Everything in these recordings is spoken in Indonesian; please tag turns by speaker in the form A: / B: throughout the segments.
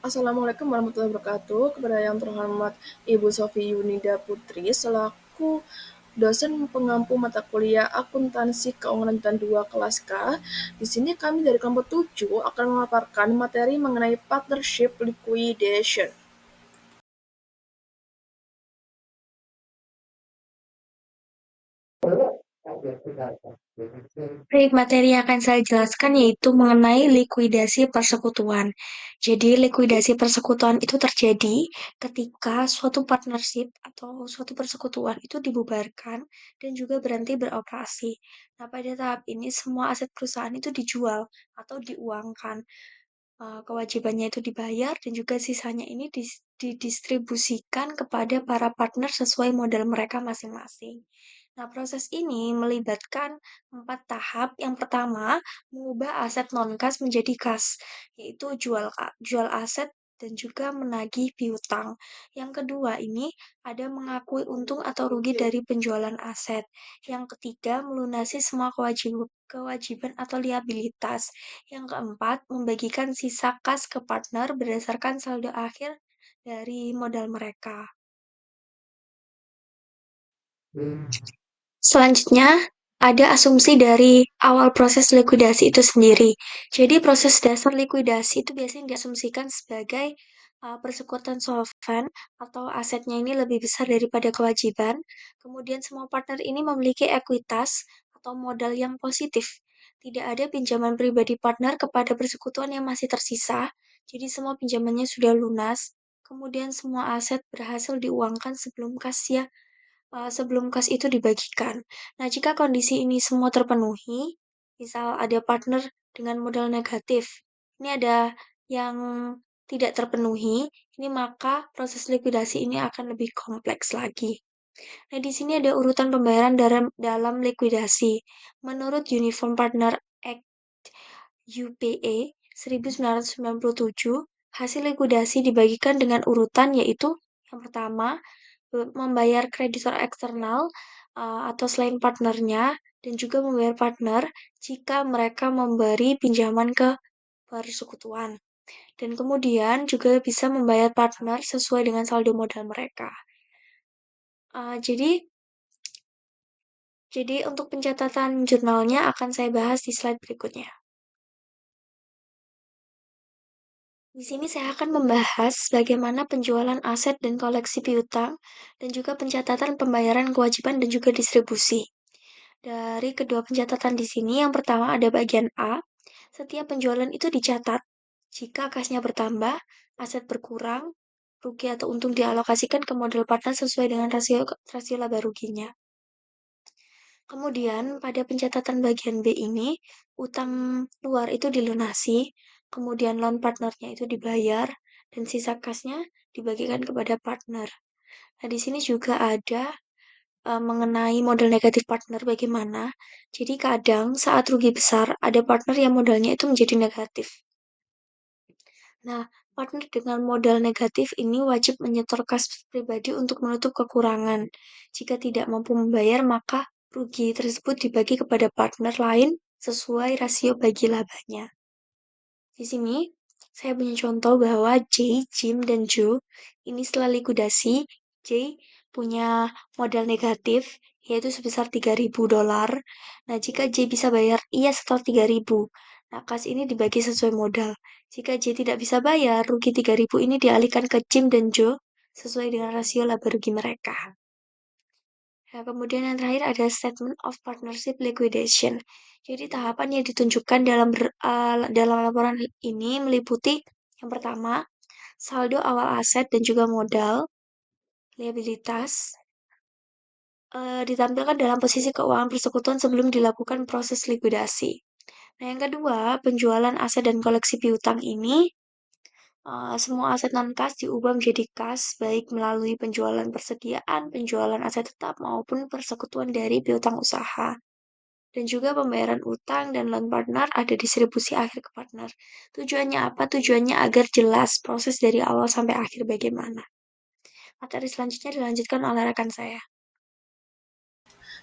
A: Assalamualaikum warahmatullahi wabarakatuh. Kepada yang terhormat Ibu Sofi Yunida Putri, selaku dosen pengampu mata kuliah Akuntansi Keuangan dan 2 kelas K. Di sini kami dari kelompok 7 akan memaparkan materi mengenai partnership liquidation.
B: Baik, materi yang akan saya jelaskan yaitu mengenai likuidasi persekutuan. Jadi, likuidasi persekutuan itu terjadi ketika suatu partnership atau suatu persekutuan itu dibubarkan dan juga berhenti beroperasi. Nah, pada tahap ini semua aset perusahaan itu dijual atau diuangkan. Kewajibannya itu dibayar dan juga sisanya ini didistribusikan kepada para partner sesuai modal mereka masing-masing. Nah, proses ini melibatkan 4 tahap. Yang pertama, mengubah aset non-kas menjadi kas, yaitu jual aset dan juga menagih piutang. Yang kedua ini ada mengakui untung atau rugi dari penjualan aset. Yang ketiga, melunasi semua kewajiban atau liabilitas. Yang keempat, membagikan sisa kas ke partner berdasarkan saldo akhir dari modal mereka. Selanjutnya, ada asumsi dari awal proses likuidasi itu sendiri. Jadi, proses dasar likuidasi itu biasanya diasumsikan sebagai persekutuan solvent atau asetnya ini lebih besar daripada kewajiban. Kemudian, semua partner ini memiliki ekuitas atau modal yang positif. Tidak ada pinjaman pribadi partner kepada persekutuan yang masih tersisa. Jadi, semua pinjamannya sudah lunas. Kemudian, semua aset berhasil diuangkan sebelum kas itu dibagikan. Nah, jika kondisi ini semua terpenuhi, misal ada partner dengan modal negatif, ini ada yang tidak terpenuhi, ini maka proses likuidasi ini akan lebih kompleks lagi. Nah, di sini ada urutan pembayaran dalam likuidasi. Menurut Uniform Partner Act UPA 1997, hasil likuidasi dibagikan dengan urutan yaitu yang pertama, membayar kreditor eksternal atau selain partnernya dan juga membayar partner jika mereka memberi pinjaman ke persekutuan. Dan kemudian juga bisa membayar partner sesuai dengan saldo modal mereka. Uh, jadi, jadi untuk pencatatan jurnalnya akan saya bahas di slide berikutnya. Di sini saya akan membahas bagaimana penjualan aset dan koleksi piutang dan juga pencatatan pembayaran kewajiban dan juga distribusi. Dari kedua pencatatan di sini, yang pertama ada bagian A. Setiap penjualan itu dicatat. Jika kasnya bertambah, aset berkurang, rugi atau untung dialokasikan ke model partner sesuai dengan rasio laba ruginya. Kemudian, pada pencatatan bagian B ini, utang luar itu dilunasi, kemudian loan partnernya itu dibayar, dan sisa kasnya dibagikan kepada partner. Nah, di sini juga ada mengenai modal negatif partner bagaimana. Jadi kadang saat rugi besar, ada partner yang modalnya itu menjadi negatif. Nah, partner dengan modal negatif ini wajib menyetor kas pribadi untuk menutup kekurangan. Jika tidak mampu membayar, maka rugi tersebut dibagi kepada partner lain sesuai rasio bagi labanya. Di sini, saya punya contoh bahwa Jim, dan Joe ini setelah likuidasi, J punya modal negatif, yaitu sebesar $3.000. Nah, jika J bisa bayar, ia setor 3.000. Nah, kas ini dibagi sesuai modal. Jika J tidak bisa bayar, rugi 3.000 ini dialihkan ke Jim dan Joe sesuai dengan rasio laba rugi mereka. Nah, kemudian yang terakhir ada Statement of Partnership Liquidation. Jadi tahapan yang ditunjukkan dalam laporan ini meliputi yang pertama, saldo awal aset dan juga modal, liabilitas, ditampilkan dalam posisi keuangan persekutuan sebelum dilakukan proses likuidasi. Nah, yang kedua, penjualan aset dan koleksi piutang ini, semua aset non-kas diubah menjadi kas, baik melalui penjualan persediaan, penjualan aset tetap, maupun persekutuan dari piutang usaha. Dan juga pembayaran utang dan loan partner ada distribusi akhir ke partner. Tujuannya apa? Tujuannya agar jelas proses dari awal sampai akhir bagaimana. Materi selanjutnya dilanjutkan oleh rekan saya.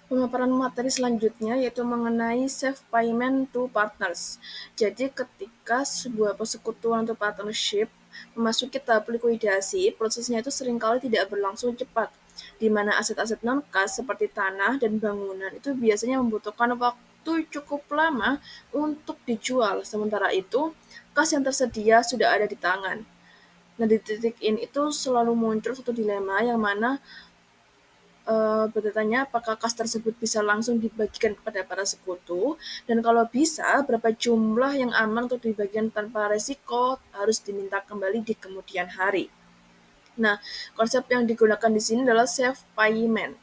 A: Pemaparan materi selanjutnya yaitu mengenai safe payment to partners. Jadi ketika sebuah persekutuan atau partnership memasuki tahap likuidasi, prosesnya itu seringkali tidak berlangsung cepat, di mana aset-aset non-kas seperti tanah dan bangunan itu biasanya membutuhkan waktu cukup lama untuk dijual. Sementara itu, kas yang tersedia sudah ada di tangan. Nah, di titik ini itu selalu muncul satu dilema yang mana bertanya apakah kas tersebut bisa langsung dibagikan kepada para sekutu, dan kalau bisa, berapa jumlah yang aman untuk dibagikan tanpa resiko harus diminta kembali di kemudian hari. Nah, konsep yang digunakan di sini adalah safe payment.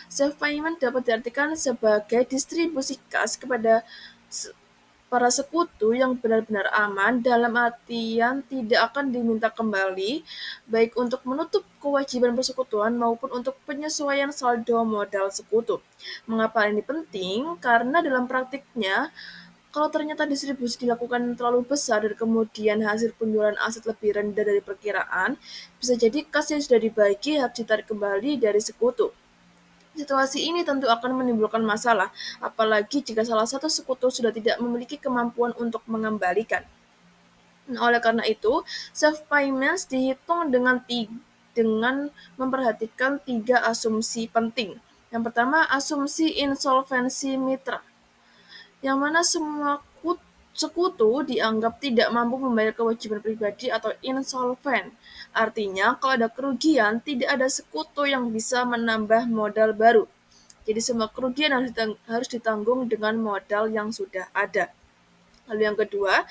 A: Safe payment dapat diartikan sebagai distribusi kas kepada para sekutu yang benar-benar aman dalam artian tidak akan diminta kembali, baik untuk menutup kewajiban persekutuan maupun untuk penyesuaian saldo modal sekutu. Mengapa ini penting? Karena dalam praktiknya, kalau ternyata distribusi dilakukan terlalu besar dan kemudian hasil penjualan aset lebih rendah dari perkiraan, bisa jadi kas yang sudah dibagi harus ditarik kembali dari sekutu. Situasi ini tentu akan menimbulkan masalah, apalagi jika salah satu sekutu sudah tidak memiliki kemampuan untuk mengembalikan. Nah, oleh karena itu, safe payments dihitung dengan memperhatikan 3 asumsi penting. Yang pertama, asumsi insolvensi mitra, yang mana semua sekutu dianggap tidak mampu membayar kewajiban pribadi atau insolven. Artinya, kalau ada kerugian, tidak ada sekutu yang bisa menambah modal baru. Jadi semua kerugian harus ditanggung dengan modal yang sudah ada. Lalu yang kedua,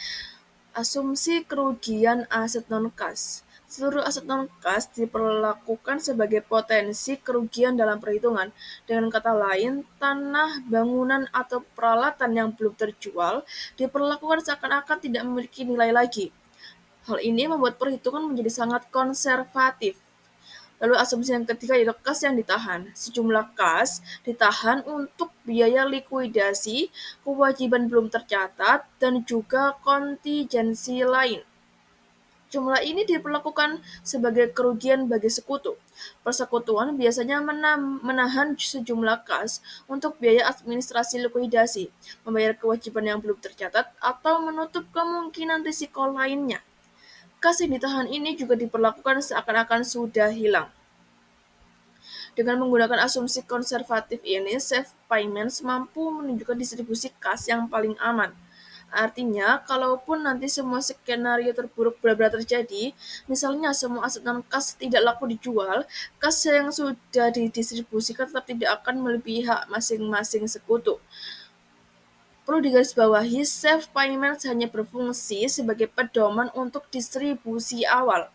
A: asumsi kerugian aset non-kas. Seluruh aset non-kas diperlakukan sebagai potensi kerugian dalam perhitungan. Dengan kata lain, tanah, bangunan, atau peralatan yang belum terjual diperlakukan seakan-akan tidak memiliki nilai lagi. Hal ini membuat perhitungan menjadi sangat konservatif. Lalu asumsi yang ketiga yaitu kas yang ditahan. Sejumlah kas ditahan untuk biaya likuidasi, kewajiban belum tercatat, dan juga kontingensi lain. Jumlah ini diperlakukan sebagai kerugian bagi sekutu. Persekutuan biasanya menahan sejumlah kas untuk biaya administrasi likuidasi, membayar kewajiban yang belum tercatat, atau menutup kemungkinan risiko lainnya. Kas yang ditahan ini juga diperlakukan seakan-akan sudah hilang. Dengan menggunakan asumsi konservatif ini, safe payments mampu menunjukkan distribusi kas yang paling aman. Artinya, kalaupun nanti semua skenario terburuk benar-benar terjadi, misalnya semua aset non-kas tidak laku dijual, kas yang sudah didistribusikan tetap tidak akan melebihi hak masing-masing sekutu. Perlu digarisbawahi, safe payments hanya berfungsi sebagai pedoman untuk distribusi awal.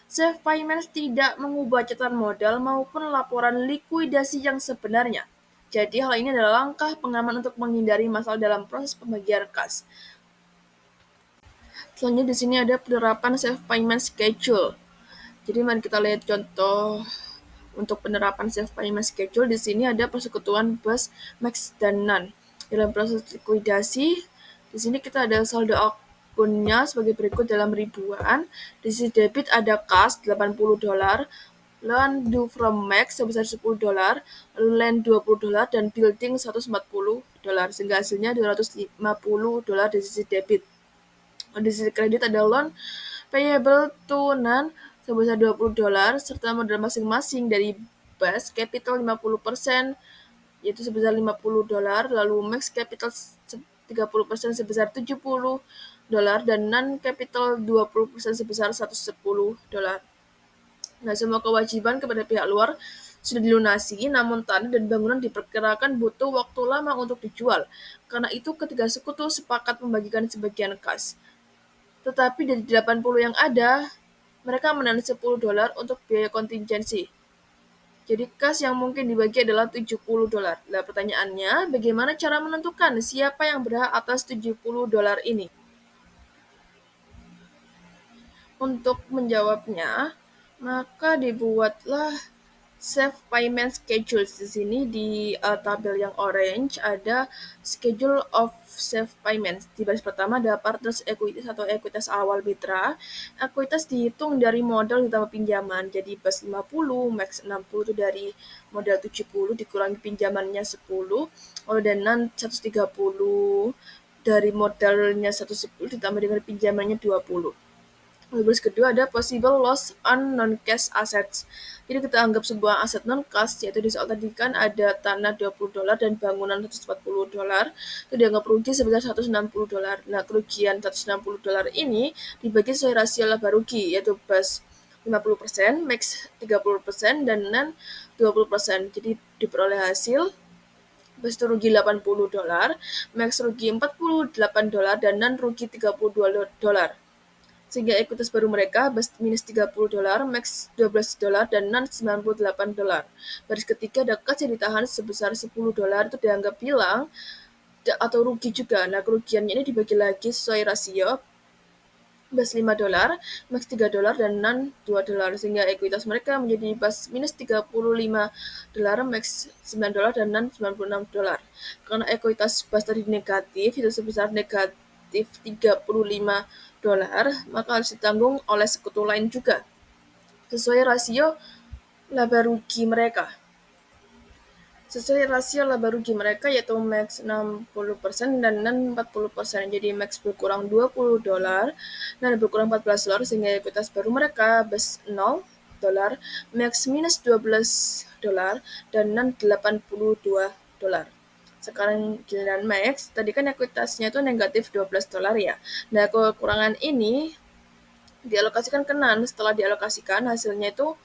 A: Safe payments tidak mengubah catatan modal maupun laporan likuidasi yang sebenarnya. Jadi hal ini adalah langkah pengaman untuk menghindari masalah dalam proses pembagian kas. Selanjutnya di sini ada penerapan safe payment schedule. Jadi mari kita lihat contoh untuk penerapan safe payment schedule. Di sini ada persekutuan bus, max, dan non. Dalam proses likuidasi, di sini kita ada saldo akunnya sebagai berikut dalam ribuan. Di sisi debit ada kas $80, loan due from max sebesar $10, lalu land $20, dan building $140, sehingga hasilnya $250 di sisi debit. Di sisi kredit ada loan payable to non sebesar $20 serta modal masing-masing dari base capital 50% yaitu sebesar $50, lalu max capital 30% sebesar $70, dan non capital 20% sebesar $110. Nah, semua kewajiban kepada pihak luar sudah dilunasi, namun tanah dan bangunan diperkirakan butuh waktu lama untuk dijual. Karena itu, ketiga sekutu sepakat membagikan sebagian kas. Tetapi dari 80 yang ada, mereka menahan $10 untuk biaya kontingensi. Jadi kas yang mungkin dibagi adalah $70. Nah, pertanyaannya, bagaimana cara menentukan siapa yang berhak atas $70 ini? Untuk menjawabnya, maka dibuatlah safe payment schedule. Di sini di tabel yang orange ada schedule of safe payments. Di baris pertama ada partners equities atau ekuitas awal mitra. Ekuitas dihitung dari modal ditambah pinjaman. Jadi base 50, max 60 itu dari modal 70 dikurangi pinjamannya 10, dan non 130 dari modalnya 110 ditambah dengan pinjamannya 20. Baris kedua ada possible loss on non-cash assets. Jadi kita anggap sebuah aset non-cash, yaitu di soal tadi kan ada tanah $20 dan bangunan $140, itu dianggap rugi sebesar $160. Nah, kerugian $160 ini dibagi sesuai rasio laba rugi, yaitu base 50%, max 30%, dan non 20%. Jadi diperoleh hasil base itu rugi $80, max rugi $48, dan non rugi $32, sehingga ekuitas baru mereka minus $30, max $12, dan non $98. Baris ketiga ada kas yang ditahan sebesar $10, itu dianggap hilang atau rugi juga. Nah, kerugiannya ini dibagi lagi sesuai rasio bas $5, max $3, dan non $2, sehingga ekuitas mereka menjadi bas minus $35, max $9, dan non $96. Karena ekuitas bas tadi negatif, itu sebesar negatif $35, maka harus ditanggung oleh sekutu lain juga, sesuai rasio laba rugi mereka. Sesuai rasio laba rugi mereka yaitu max 60% dan non 40%. Jadi max berkurang $20 dan berkurang $14, sehingga ekuitas baru mereka base $0, max minus $12, dan non $82. Sekarang giliran max, tadi kan ekuitasnya itu negatif $12 ya. Nah, kekurangan ini dialokasikan ke NAN. Setelah dialokasikan, hasilnya itu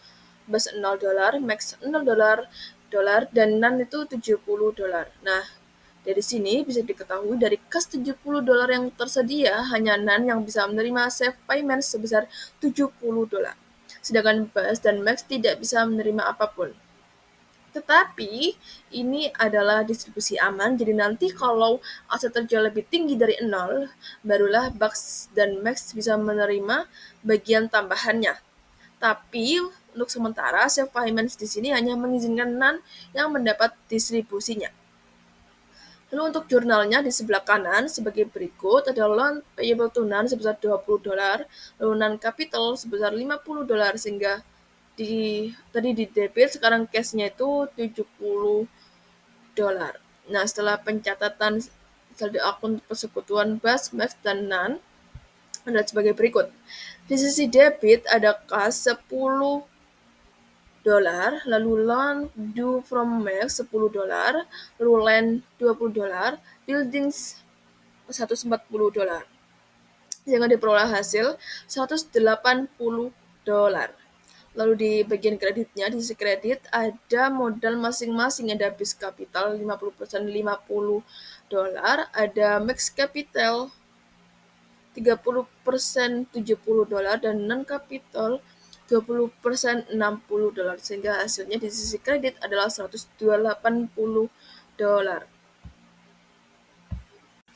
A: base $0, max $0, dan NAN itu $70. Nah, dari sini bisa diketahui dari kas $70 yang tersedia, hanya NAN yang bisa menerima safe payment sebesar $70. Sedangkan base dan max tidak bisa menerima apapun. Tetapi ini adalah distribusi aman, jadi nanti kalau aset terjual lebih tinggi dari 0, barulah Bax dan Max bisa menerima bagian tambahannya. Tapi untuk sementara, Safe Finance di sini hanya mengizinkan NAN yang mendapat distribusinya. Lalu untuk jurnalnya di sebelah kanan sebagai berikut ada loan payable to NAN sebesar $20, lalu non capital sebesar $50, sehingga tadi di debit, sekarang cashnya itu $70. Nah, setelah pencatatan saldo akun persekutuan BAS, MAX, dan NAN adalah sebagai berikut. Di sisi debit ada kas $10, lalu loan due from Max $10, lalu land $20, buildings $140. Jangan diperoleh hasil $180. Lalu di bagian kreditnya, di sisi kredit ada modal masing-masing, ada base capital 50% $50, ada max capital 30% $70, dan non capital 20% $60, sehingga hasilnya di sisi kredit adalah $180.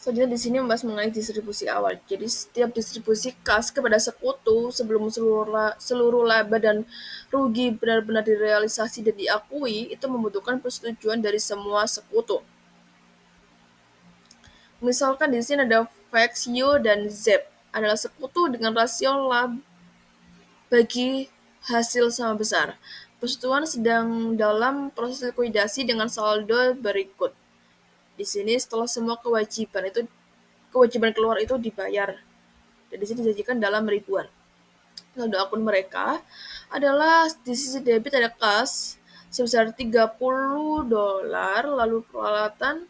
A: Selanjutnya di sini membahas mengenai distribusi awal. Jadi setiap distribusi kas kepada sekutu sebelum seluruh laba dan rugi benar-benar direalisasi dan diakui itu membutuhkan persetujuan dari semua sekutu. Misalkan di sini ada Vex, U, dan Z adalah sekutu dengan rasio laba bagi hasil sama besar. Persetujuan sedang dalam proses likuidasi dengan saldo berikut. Di sini setelah semua kewajiban keluar itu dibayar, dan di sini dijanjikan dalam ribuan. Saldo akun mereka adalah di sisi debit ada kas sebesar $30, lalu peralatan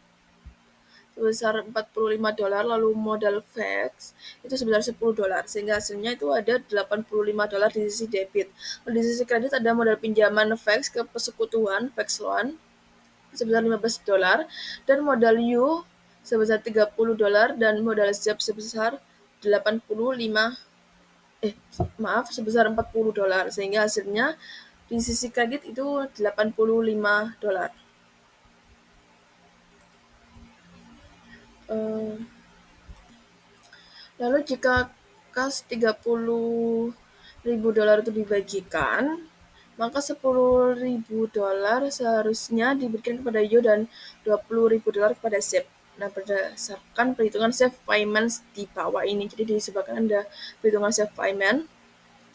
A: sebesar $45, lalu modal fax itu sebesar $10, sehingga hasilnya itu ada $85 di sisi debit. Lalu di sisi kredit ada modal pinjaman fax ke persekutuan, fax loan sebesar $15, dan modal U sebesar $30, dan modal siap sebesar sebesar $40, sehingga hasilnya di sisi kredit itu $85. Lalu jika kas $30.000 itu dibagikan, maka $10.000 seharusnya diberikan kepada Yo dan $20.000 kepada Sep. Nah, berdasarkan perhitungan safe payment di bawah ini, jadi di sebelah kanan ada perhitungan safe payment.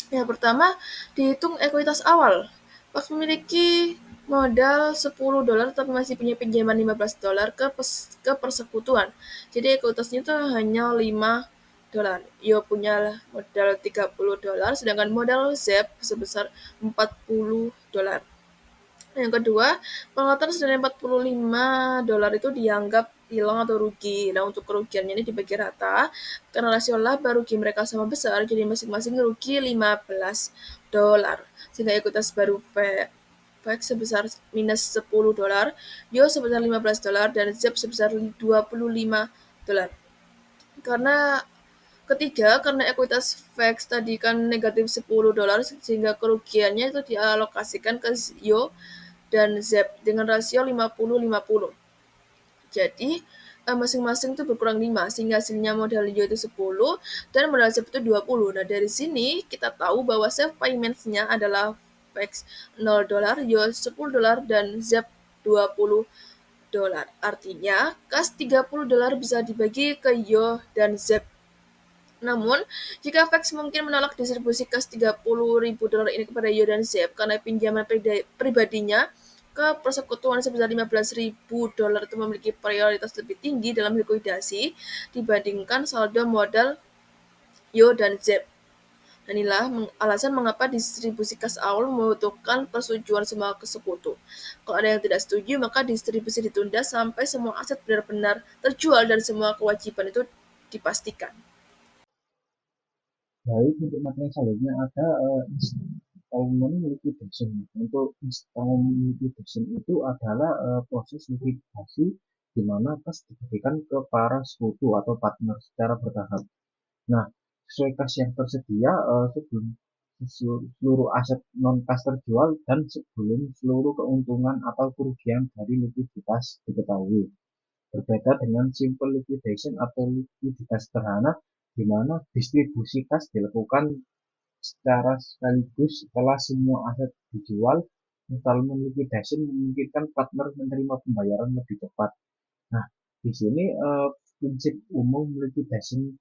A: Yang pertama, dihitung ekuitas awal. Pas memiliki modal $10 tapi masih punya pinjaman $15 ke persekutuan. Jadi ekuitasnya itu hanya $5. dolar. Yo punya modal $30, sedangkan modal ZEP sebesar $40. Yang kedua, penguatan senilai $45 itu dianggap hilang atau rugi. Nah, untuk kerugiannya ini dibagi rata, karena rasio laba rugi mereka sama besar, jadi masing-masing rugi $15. Sehingga ekuitas baru VEX sebesar minus $10, YO sebesar $15, dan ZEP sebesar $25. Karena ketiga, karena ekuitas VEX tadi kan negatif $10, sehingga kerugiannya itu dialokasikan ke YO dan ZEP dengan rasio 50-50. Jadi masing-masing itu berkurang 5, sehingga hasilnya modal YO itu 10 dan modal ZEP itu 20. Nah, dari sini kita tahu bahwa self payment-nya adalah VEX $0, YO $10, dan ZEP $20. Artinya, kas $30 bisa dibagi ke YO dan ZEP. Namun, jika FX mungkin menolak distribusi kas $30.000 ini kepada Yo dan Zep karena pinjaman pribadinya ke persekutuan sebesar $15.000 itu memiliki prioritas lebih tinggi dalam likuidasi dibandingkan saldo modal Yo dan Zep. Dan inilah alasan mengapa distribusi kas awal membutuhkan persetujuan semua sekutu. Kalau ada yang tidak setuju, maka distribusi ditunda sampai semua aset benar-benar terjual dan semua kewajiban itu dipastikan.
C: Baik, untuk materi selanjutnya ada installment liquidation. Untuk installment liquidation itu adalah proses likuidasi di mana kas diberikan ke para sekutu atau partner secara bertahap. Nah, sesuai kas yang tersedia sebelum seluruh aset non kas terjual dan sebelum seluruh keuntungan atau kerugian dari likuiditas diketahui. Berbeda dengan simple liquidation atau likuiditas sederhana, di mana distribusi kas dilakukan secara sekaligus setelah semua aset dijual. Installment liquidation memungkinkan partner menerima pembayaran lebih cepat. Nah, di sini prinsip umum liquidation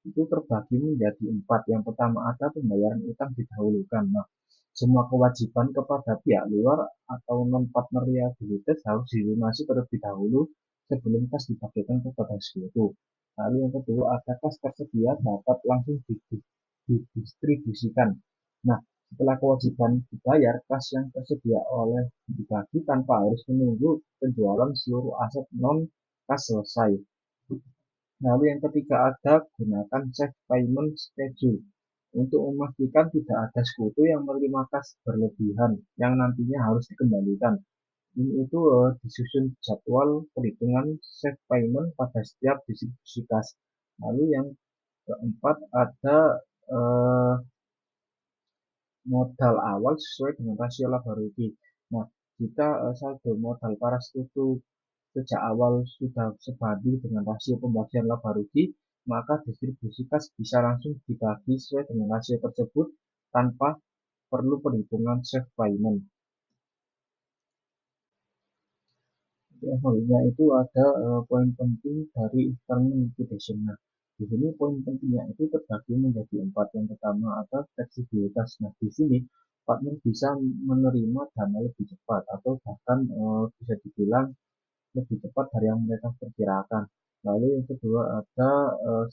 C: itu terbagi menjadi 4. Yang pertama ada pembayaran utang didahulukan. Nah, semua kewajiban kepada pihak luar atau non-partner liabilities harus dilunasi terlebih dahulu sebelum kas dibagikan kepada sekutu. Lalu yang kedua ada kas tersedia dapat langsung didistribusikan. Nah, setelah kewajiban dibayar, kas yang tersedia oleh dibagi tanpa harus menunggu penjualan seluruh aset non kas selesai. Lalu yang ketiga ada gunakan safe payment schedule untuk memastikan tidak ada sekutu yang menerima kas berlebihan yang nantinya harus dikembalikan. Ini itu disusun jadwal perhitungan safe payment pada setiap distribusi kas. Lalu yang keempat ada modal awal sesuai dengan rasio laba rugi. Nah, jika saldo modal para sekutu sejak awal sudah sebanding dengan rasio pembagian laba rugi, maka distribusi kas bisa langsung dibagi sesuai dengan rasio tersebut tanpa perlu perhitungan safe payment. Selanjutnya itu ada poin penting dari installment liquidation. Nah, di sini poin pentingnya itu terbagi menjadi 4. Yang pertama ada fleksibilitas. Nah, di sini partner bisa menerima dana lebih cepat atau bahkan bisa dibilang lebih cepat dari yang mereka perkirakan. Lalu yang kedua ada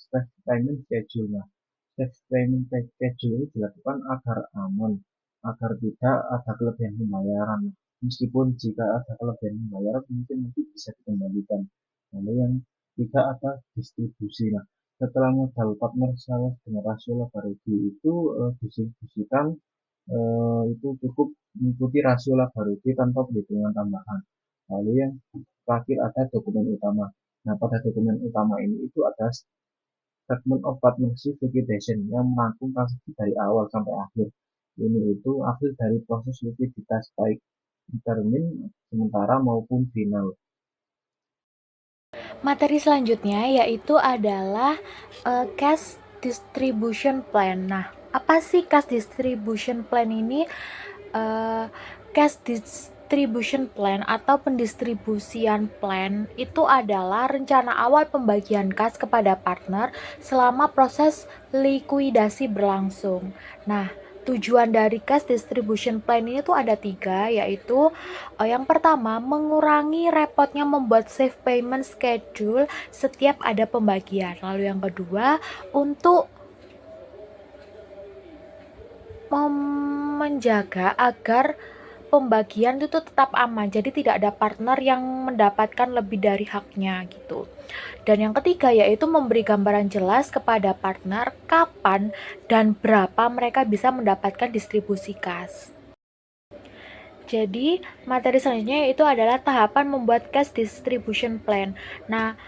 C: safe payment schedule. Nah, safe payment schedule ini dilakukan agar aman, agar tidak ada kelebihan pembayaran. Meskipun jika ada kelebihan pembayaran mungkin nanti bisa dikembalikan. Lalu yang ketiga ada distribusi. Nah, setelah modal partner salah dengan rasio laba rugi itu distribusikan itu cukup mengikuti rasio laba rugi tanpa perhitungan tambahan. Lalu yang terakhir ada dokumen utama. Nah, pada dokumen utama ini itu ada statement of partnership liquidation yang merangkum transaksi dari awal sampai akhir. Ini itu akhir dari proses likuiditas baik termin, sementara maupun final.
D: Materi selanjutnya yaitu adalah cash distribution plan. Nah, apa sih cash distribution plan ini? Cash distribution plan atau pendistribusian plan itu adalah rencana awal pembagian kas kepada partner selama proses likuidasi berlangsung. Nah, tujuan dari cash distribution plan ini tuh ada 3, yaitu yang pertama mengurangi repotnya membuat safe payment schedule setiap ada pembagian. Lalu yang kedua untuk menjaga agar pembagian itu tetap aman, jadi tidak ada partner yang mendapatkan lebih dari haknya gitu. Dan yang ketiga yaitu memberi gambaran jelas kepada partner kapan dan berapa mereka bisa mendapatkan distribusi kas. Jadi materi selanjutnya itu adalah tahapan membuat cash distribution plan. Nah,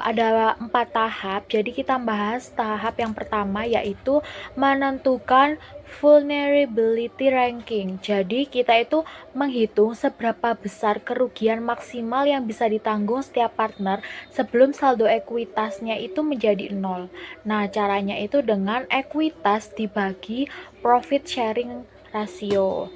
D: ada 4 tahap, jadi kita bahas tahap yang pertama yaitu menentukan vulnerability ranking. Jadi kita itu menghitung seberapa besar kerugian maksimal yang bisa ditanggung setiap partner sebelum saldo ekuitasnya itu menjadi 0. Nah, caranya itu dengan ekuitas dibagi profit sharing ratio.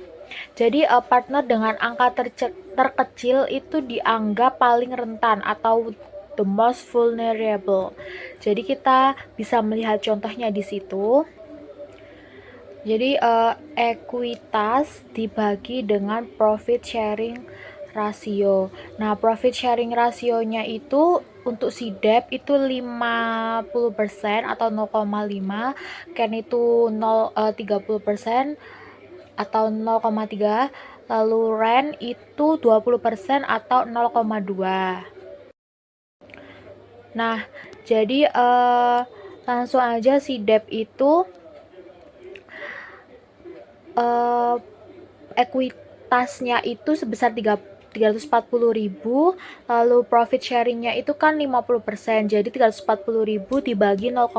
D: Jadi partner dengan angka terkecil itu dianggap paling rentan atau the most vulnerable. Jadi kita bisa melihat contohnya di situ. Jadi ekuitas dibagi dengan profit sharing ratio. Nah, profit sharing rasionya itu untuk si debt itu 50% atau 0,5, Ken itu 30% atau 0,3, lalu rent itu 20% atau 0,2. Nah, jadi langsung aja si debt itu ekuitasnya itu sebesar 340.000, lalu profit sharingnya itu kan 50%, jadi 340.000 dibagi 0,5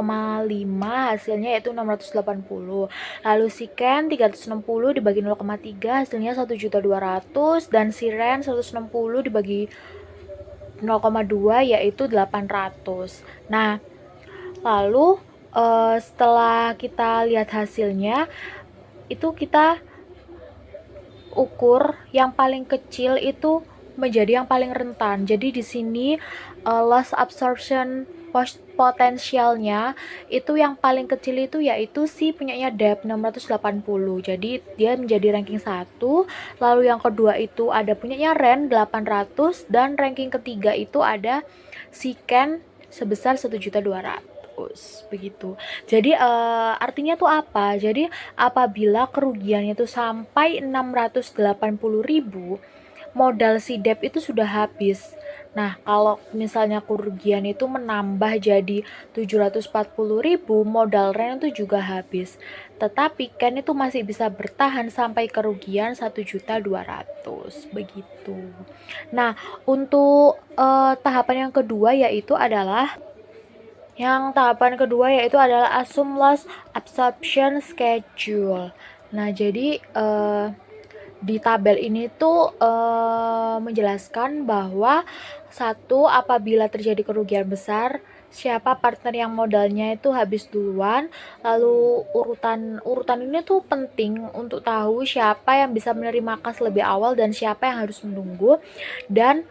D: hasilnya yaitu 680. Lalu si Ken 360 dibagi 0,3 hasilnya 1.200.000, dan si Ren 160 dibagi 0,2 yaitu 800. Nah, lalu setelah kita lihat hasilnya itu kita ukur yang paling kecil itu menjadi yang paling rentan. Jadi di sini loss absorption potensialnya itu yang paling kecil itu yaitu si punyanya debt 680. Jadi dia menjadi ranking 1. Lalu yang kedua itu ada punyanya Ren 800, dan ranking ketiga itu ada si Ken sebesar 1.200.000 begitu. Jadi artinya tuh apa? Jadi apabila kerugiannya itu sampai 680.000, modal si debt itu sudah habis. Nah, kalau misalnya kerugian itu menambah jadi 740.000, modal rent itu juga habis. Tetapi Ken itu masih bisa bertahan sampai kerugian 1.200.000 begitu. Nah, untuk tahapan yang kedua yaitu adalah assume loss absorption schedule. Nah, jadi di tabel ini tuh menjelaskan bahwa satu, apabila terjadi kerugian besar, siapa partner yang modalnya itu habis duluan. Lalu urutan ini tuh penting untuk tahu siapa yang bisa menerima kas lebih awal dan siapa yang harus menunggu. Dan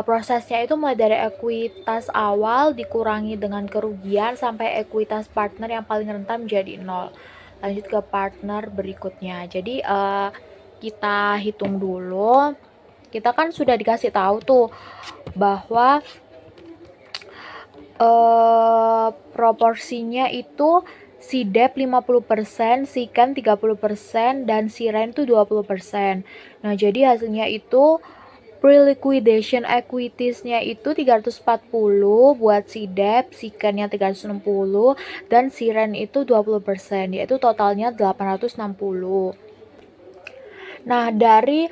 D: prosesnya itu mulai dari ekuitas awal dikurangi dengan kerugian sampai ekuitas partner yang paling rentan menjadi 0. Lanjut ke partner berikutnya. Jadi kita hitung dulu. Kita kan sudah dikasih tahu tuh bahwa proporsinya itu si debt 50%, si Ken 30%, dan si Ren itu 20%. Nah, jadi hasilnya itu pre-liquidation equities-nya itu 340 buat si debt, si Ken-nya 360, dan si Ren itu 20%, yaitu totalnya 860. Nah, dari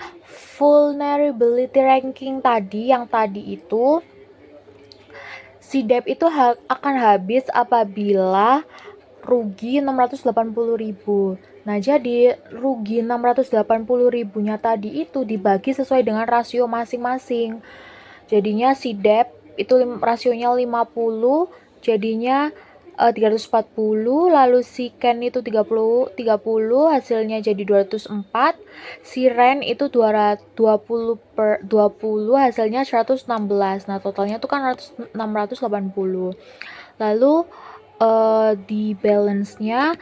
D: vulnerability ranking yang tadi itu, si debt itu akan habis apabila rugi 680.000. Nah, jadi rugi 680.000-nya tadi itu dibagi sesuai dengan rasio masing-masing. Jadinya si debt itu rasionya 50, jadinya 340, lalu si Ken itu 30 hasilnya jadi 204, si Ren itu 220 hasilnya 116. Nah, totalnya itu kan 680. Lalu di balance-nya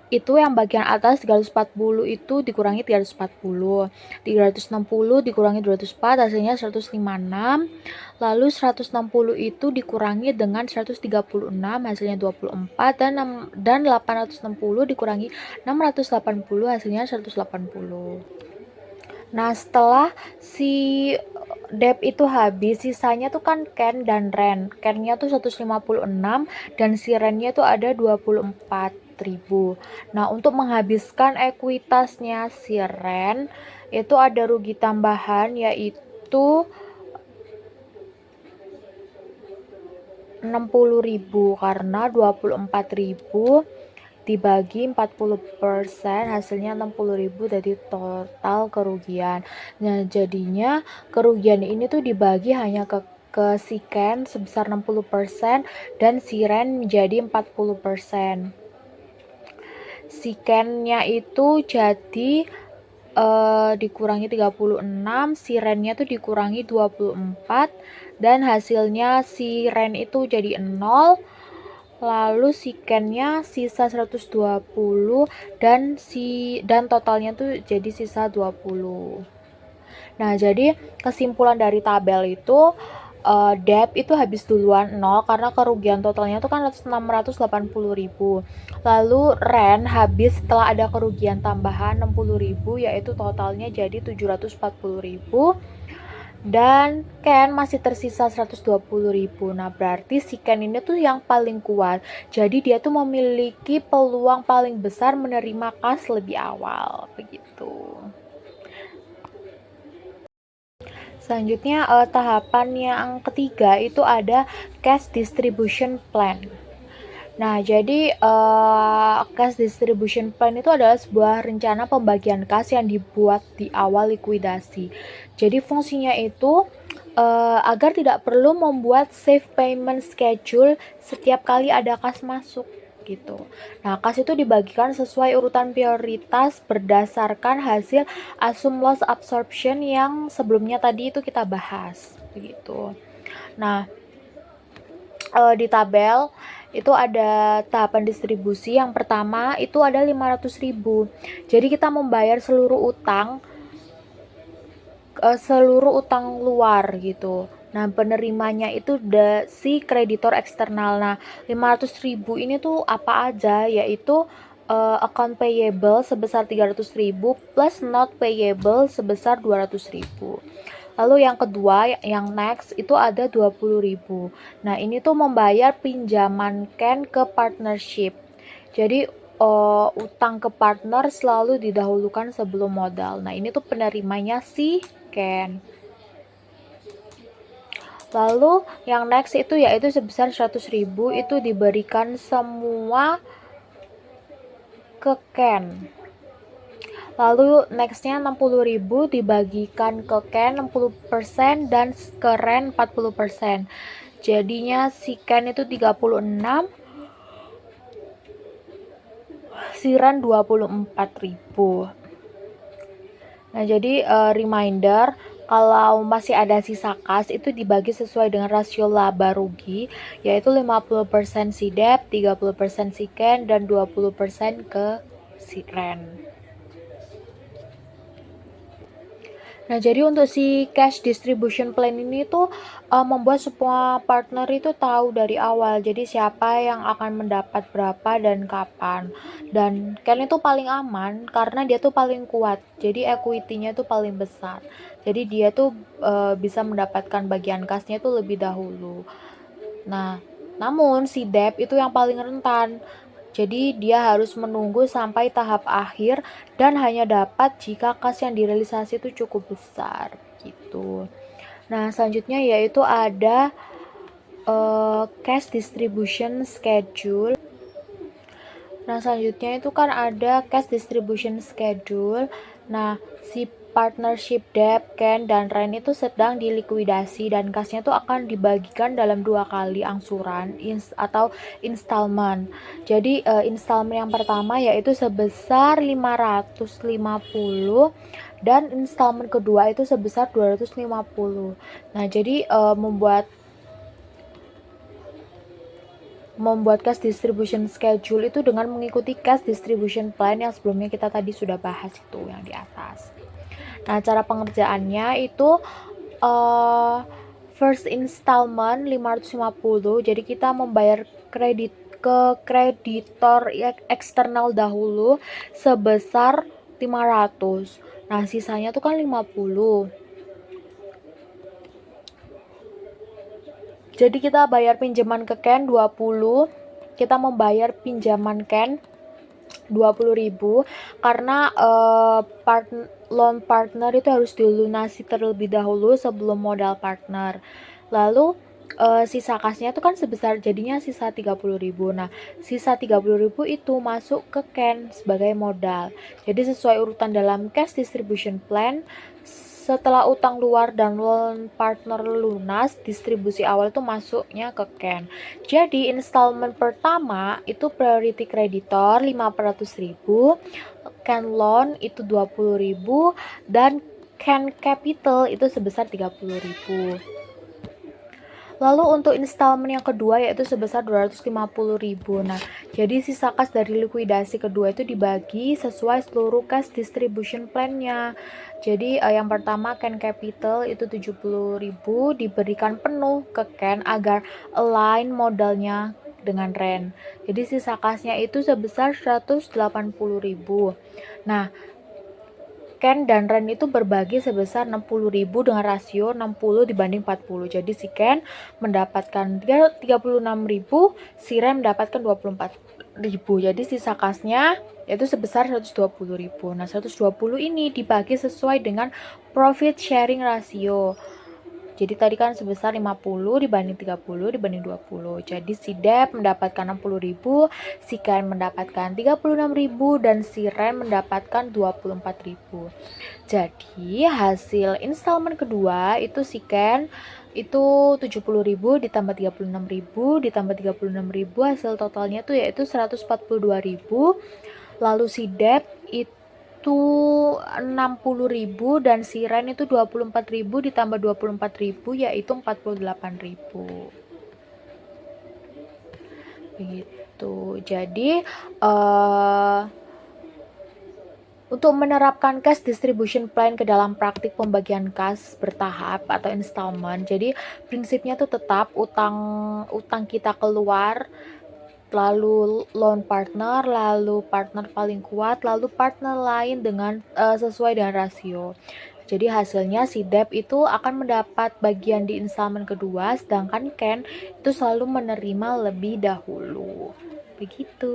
D: itu yang bagian atas 340 itu dikurangi 340, 360 dikurangi 204 hasilnya 156, lalu 160 itu dikurangi dengan 136 hasilnya 24, dan 860 dikurangi 680 hasilnya 180. Nah, setelah si debt itu habis, sisanya tuh kan Ken dan Ren. Ken-nya tuh 156 dan si Ren-nya tuh ada 24.000. Nah, untuk menghabiskan ekuitasnya si Ren, itu ada rugi tambahan yaitu 60.000 karena 24.000 dibagi 40% hasilnya 60.000 jadi total kerugian. Nah, jadinya kerugian ini tuh dibagi hanya ke si Ken sebesar 60% dan si Ren menjadi 40%. Si Ken-nya itu jadi dikurangi 36, si Ren-nya tuh dikurangi 24 dan hasilnya si Ren itu jadi 0. Lalu si Ken-nya sisa 120 dan totalnya tuh jadi sisa 20. Nah, jadi kesimpulan dari tabel itu debt itu habis duluan 0 karena kerugian totalnya tuh kan 680.000. Lalu Ren habis setelah ada kerugian tambahan 60.000 yaitu totalnya jadi 740.000. Dan Ken masih tersisa 120.000. Nah, berarti si Ken ini tuh yang paling kuat. Jadi dia tuh memiliki peluang paling besar menerima kas lebih awal, begitu. Selanjutnya tahapan yang ketiga itu ada cash distribution plan. Nah, jadi cash distribution plan itu adalah sebuah rencana pembagian kas yang dibuat di awal likuidasi. Jadi fungsinya itu agar tidak perlu membuat safe payment schedule setiap kali ada kas masuk gitu. Nah, kas itu dibagikan sesuai urutan prioritas berdasarkan hasil assume loss absorption yang sebelumnya tadi itu kita bahas begitu. Nah, di tabel itu ada tahapan distribusi. Yang pertama itu ada 500.000. Jadi kita membayar seluruh utang luar gitu. Nah, penerimanya itu si kreditor eksternal. Nah, 500.000 ini tuh apa aja, yaitu account payable sebesar 300.000 plus not payable sebesar 200.000. Lalu yang kedua, yang next itu ada 20.000. Nah, ini tuh membayar pinjaman Ken ke partnership. Jadi utang ke partner selalu didahulukan sebelum modal. Nah, ini tuh penerimanya si Ken. Lalu yang next itu yaitu sebesar 100.000 itu diberikan semua ke Ken. Lalu nextnya 60.000 dibagikan ke Ken 60% dan ke Ren 40%. Jadinya si Ken itu 36, si Ren 24.000. Nah, jadi reminder kalau masih ada sisa kas itu dibagi sesuai dengan rasio laba rugi, yaitu 50% si debt, 30% si Ken, dan 20% ke si Ren. Nah, jadi untuk si cash distribution plan ini tuh membuat semua partner itu tahu dari awal. Jadi siapa yang akan mendapat berapa dan kapan. Dan Ken itu paling aman karena dia tuh paling kuat. Jadi equity-nya tuh paling besar. Jadi dia tuh bisa mendapatkan bagian kasnya tuh lebih dahulu. Nah, namun si debt itu yang paling rentan. Jadi dia harus menunggu sampai tahap akhir dan hanya dapat jika kas yang direalisasi itu cukup besar gitu. Nah, selanjutnya yaitu ada cash distribution schedule. Nah, selanjutnya itu kan ada cash distribution schedule. Nah, si partnership debt, Ken, dan Ren itu sedang dilikuidasi dan kasnya tuh akan dibagikan dalam 2 kali angsuran atau installment. Jadi installment yang pertama yaitu sebesar 550 dan installment kedua itu sebesar 250. Nah, jadi membuat membuat cash distribution schedule itu dengan mengikuti cash distribution plan yang sebelumnya kita tadi sudah bahas itu yang di atas. Nah, cara pengerjaannya itu first installment 550. Jadi kita membayar kredit ke kreditor eksternal dahulu sebesar 500. Nah, sisanya tuh kan 50. Jadi kita bayar pinjaman ke Ken 20. Kita membayar pinjaman Ken 20.000 karena loan partner itu harus dilunasi terlebih dahulu sebelum modal partner. Lalu sisa kasnya itu kan sebesar jadinya sisa 30.000. Nah, sisa 30.000 itu masuk ke Ken sebagai modal. Jadi sesuai urutan dalam cash distribution plan, setelah utang luar dan loan partner lunas, distribusi awal itu masuknya ke Ken. Jadi installment pertama itu priority creditor 500.000, Ken loan itu 20.000, dan Ken capital itu sebesar 30.000. Lalu untuk installment yang kedua yaitu sebesar 250.000. Nah, jadi sisa kas dari likuidasi kedua itu dibagi sesuai seluruh cash distribution plan-nya. Jadi yang pertama Ken Capital itu 70.000 diberikan penuh ke Ken agar align modalnya dengan REN. Jadi sisa kasnya itu sebesar 180.000. Nah, Ken dan Ren itu berbagi sebesar 60.000 dengan rasio 60 dibanding 40. Jadi si Ken mendapatkan 36.000, si Ren mendapatkan 24.000. Jadi sisa kasnya yaitu sebesar 120.000. Nah, 120 ini dibagi sesuai dengan profit sharing rasio. Jadi tadi kan sebesar 50 dibanding 30 dibanding 20. Jadi si Dep mendapatkan 60.000, si Ken mendapatkan 36.000, dan si Ren mendapatkan 24.000. Jadi hasil installment kedua itu si Ken itu 70.000 ditambah 36.000 ditambah 36.000, hasil totalnya tuh yaitu 142.000. Lalu si Dep itu 60.000 dan si Ren itu 24.000 ditambah 24.000 yaitu 48.000. Begitu. Jadi untuk menerapkan cash distribution plan ke dalam praktik pembagian kas bertahap atau installment, jadi prinsipnya tuh tetap utang kita keluar, lalu loan partner, lalu partner paling kuat, lalu partner lain dengan sesuai dengan rasio. Jadi hasilnya si Dep itu akan mendapat bagian di installment kedua, sedangkan Ken itu selalu menerima lebih dahulu. Begitu.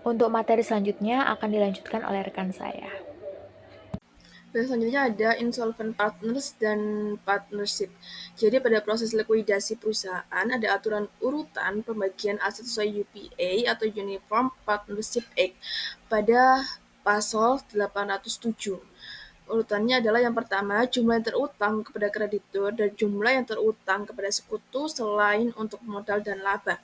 D: Untuk materi selanjutnya akan dilanjutkan oleh rekan saya.
A: Dan selanjutnya ada insolvent partners dan partnership. Jadi pada proses likuidasi perusahaan ada aturan urutan pembagian aset sesuai UPA atau Uniform Partnership Act pada pasal 807. Urutannya adalah yang pertama, jumlah yang terutang kepada kreditur dan jumlah yang terutang kepada sekutu selain untuk modal dan laba.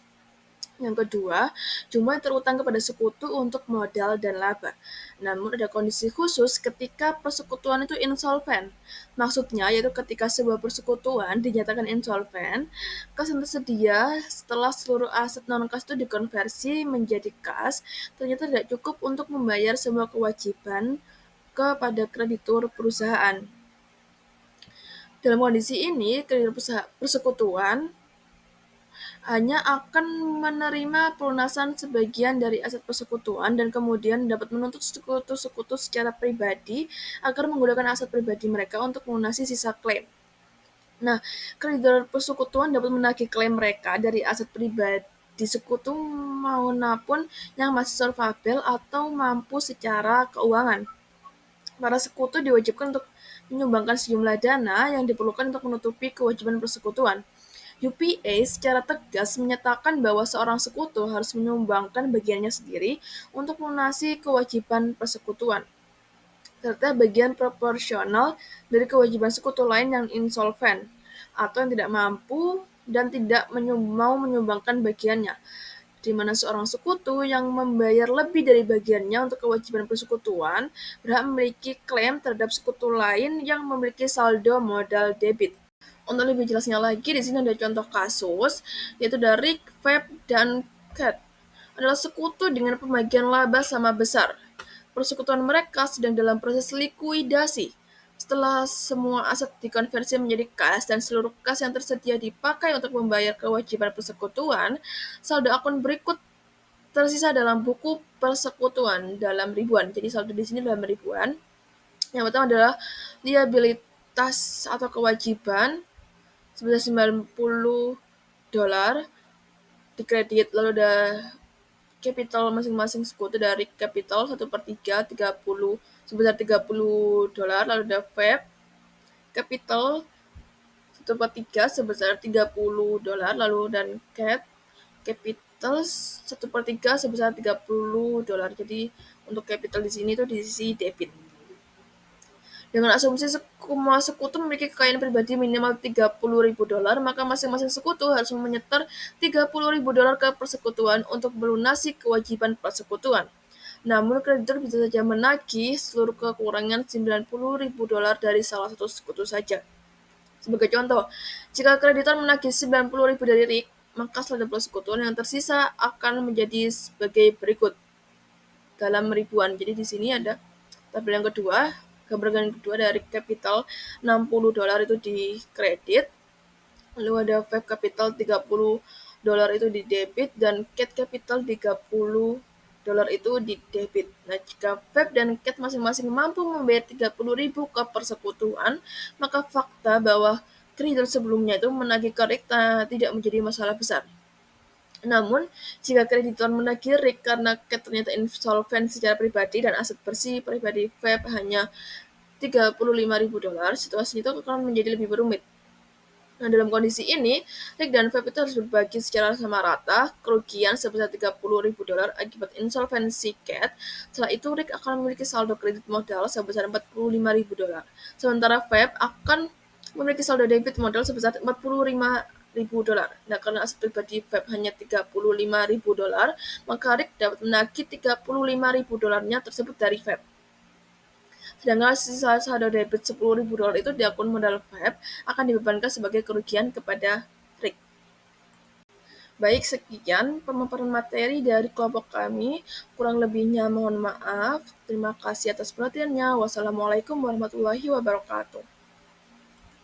A: Yang kedua, jumlah yang terutang kepada sekutu untuk modal dan laba. Namun ada kondisi khusus ketika persekutuan itu insolven. Maksudnya yaitu ketika sebuah persekutuan dinyatakan insolven, kas yang tersedia setelah seluruh aset non-kas itu dikonversi menjadi kas, ternyata tidak cukup untuk membayar semua kewajiban kepada kreditur perusahaan. Dalam kondisi ini, kreditur persekutuan hanya akan menerima pelunasan sebagian dari aset persekutuan dan kemudian dapat menuntut sekutu-sekutu secara pribadi agar menggunakan aset pribadi mereka untuk melunasi sisa klaim. Nah, kreditor persekutuan dapat menagih klaim mereka dari aset pribadi sekutu maupun yang masih solvabel atau mampu secara keuangan. Para sekutu diwajibkan untuk menyumbangkan sejumlah dana yang diperlukan untuk menutupi kewajiban persekutuan. UPA secara tegas menyatakan bahwa seorang sekutu harus menyumbangkan bagiannya sendiri untuk melunasi kewajiban persekutuan, serta bagian proporsional dari kewajiban sekutu lain yang insolven atau yang tidak mampu dan tidak mau menyumbangkan bagiannya, di mana seorang sekutu yang membayar lebih dari bagiannya untuk kewajiban persekutuan berhak memiliki klaim terhadap sekutu lain yang memiliki saldo modal debit. Untuk lebih jelasnya lagi, di sini ada contoh kasus, yaitu dari Feb dan Cat. Adalah sekutu dengan pembagian laba sama besar. Persekutuan mereka sedang dalam proses likuidasi. Setelah semua aset dikonversi menjadi kas dan seluruh kas yang tersedia dipakai untuk membayar kewajiban persekutuan, saldo akun berikut tersisa dalam buku persekutuan dalam ribuan. Jadi saldo di sini dalam ribuan. Yang pertama adalah liabilitas atau kewajiban sebesar $90 di kredit, lalu ada capital masing-masing sekutu dari capital 1/3 30 sebesar $30, lalu ada Feb capital 1/3 sebesar $30, lalu dan Cat capital 1/3 sebesar $30. Jadi untuk capital di sini tuh di sisi debit. Dengan asumsi semua sekutu memiliki kekayaan pribadi minimal $30.000, maka masing-masing sekutu harus menyetor $30.000 ke persekutuan untuk melunasi kewajiban persekutuan. Namun kreditur bisa saja menagih seluruh kekurangan $90.000 dari salah satu sekutu saja. Sebagai contoh, jika kreditor menagih $90.000 dari Rick, maka saldo persekutuan yang tersisa akan menjadi sebagai berikut dalam ribuan. Jadi di sini ada tabel yang kedua, gambaran kedua dari capital $60 itu di kredit, lalu ada Fab capital $30 itu di debit, dan Cat capital $30 itu di debit. Nah, jika Fab dan Cat masing-masing mampu membayar $30.000 ke persekutuan, maka fakta bahwa kreditur sebelumnya itu menagih ke Rick tidak menjadi masalah besar. Namun, jika kreditor menagih Rick karena Cat ternyata insolven secara pribadi dan aset bersih pribadi Fab hanya $35.000, situasi itu akan menjadi lebih rumit. Nah, dalam kondisi ini, Rick dan Fab itu harus berbagi secara sama rata kerugian sebesar $30.000 akibat insolvensi Cat. Setelah itu, Rick akan memiliki saldo kredit modal sebesar $45.000. Sementara Fab akan memiliki saldo debit modal sebesar $45.000. Nah, karena aset pribadi Fab hanya $35.000, maka Rick dapat menagih $35.000-nya tersebut dari Fab. Sedangkan sisa saldo debit $10.000 itu di akun modal Fab akan dibebankan sebagai kerugian kepada Rick. Baik, sekian pemaparan materi dari kelompok kami. Kurang lebihnya mohon maaf. Terima kasih atas perhatiannya. Wassalamualaikum warahmatullahi wabarakatuh.